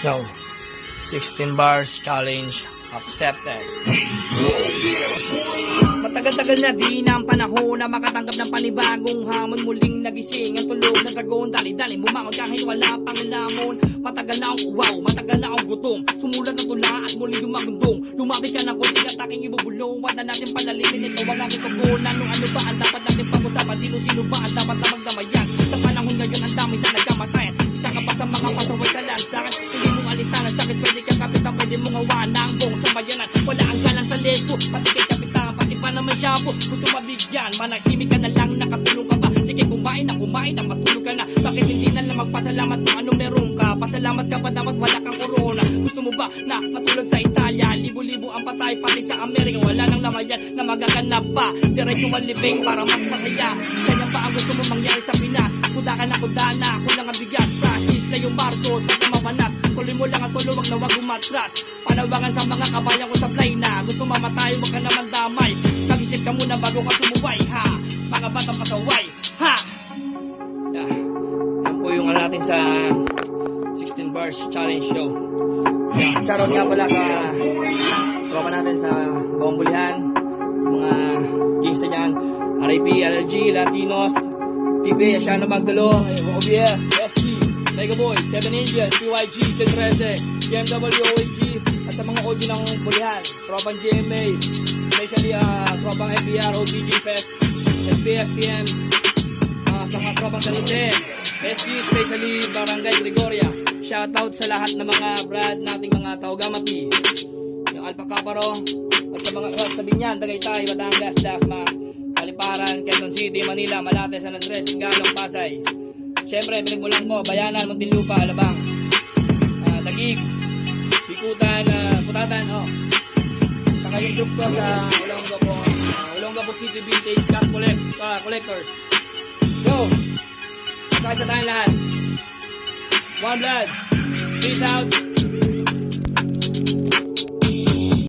Yo, 16 bars challenge accepted. Matagal-tagal na di na ang panahon na makatanggap ng panibagong hamon. Muling nagising ang tulog ng dragon. Dali-dali bumangon kahit wala pang lamon. Matagal na akong uwaw, matagal na akong gutom. Sumulat ng tula at muling dumagundong. Lumapit ka ng konti at aking ibubulong. Wala natin palalimin, ito ang aking tugunan. Nung ano ba ang dapat natin pag-usapan? Sino-sino ba ang dapat na magdamayan? Sa panahon ngayon ang dami na nagkamatayan. Isa ka pa sa mga pasaway sa lansangan. Hindi mo alintana, sakit pwede kang kapitan. Pwede mong hawa ng buong sambayanan. Wala ang galang sa lesbo, pati kay kapitan, pati pa na may shampoo. Gusto mabigyan, manahimik ka na lang, nakatulong ka ba? Sige kumain na, matulog ka na. Bakit hindi na lang magpasalamat kung ano meron ka? Pasalamat ka pa dapat wala kang corona. Gusto mo ba na matulog sa Italia? Libo-libo ang patay pati sa Amerika. Wala nang lamayan na magaganap pa. Diretso malibing para mas masaya. Kanya ba ang gusto mo mangyari sa Pinas? Kuda ka na, ako lang ang bigas. Francis na yung Marcos, pag mapanas. Tuloy mo lang ang tulong, na wag umatras. Panawagan sa mga kabayan ko sa play na gusto mamatay, wag ka naman damay. Mag-isip ka muna bago ka sumuway, ha? Mga batang pasaway, ha? Yan po yung natin sa 16 bars challenge show. Shoutout nga pala sa tropa natin sa Buong Bulihan, mga gangsta dyan, RIP, LLG, Latinos, TP, Asiano Magdalo, OBS, SG, Mega Boy, 7 Angels, PYG, T13, GMW, OAG, at sa mga OG ng Bulihan, tropang GMA, especially tropang FBR, OBG, PES, SBS, TM, sa mga tropang San Jose, SG, especially Barangay Gregoria. Shoutout sa lahat ng mga brad nating mga Taugamapi, yung Alpha Caparo, at sa mga sa Binyan, Tagaytay, Batangas, Dasma, Aliparan, Quezon City, Manila, Malate, San Andres, Singalong, Pasay. Siyempre, pinagmulan ko, Bayanan, Muntinlupa, Alabang, Taguig, Bikutan, Putatan, saka yung group ko sa Olongapo City Vintage Car Collectors. Go! Magkasa tayong lahat. One blood. Peace out.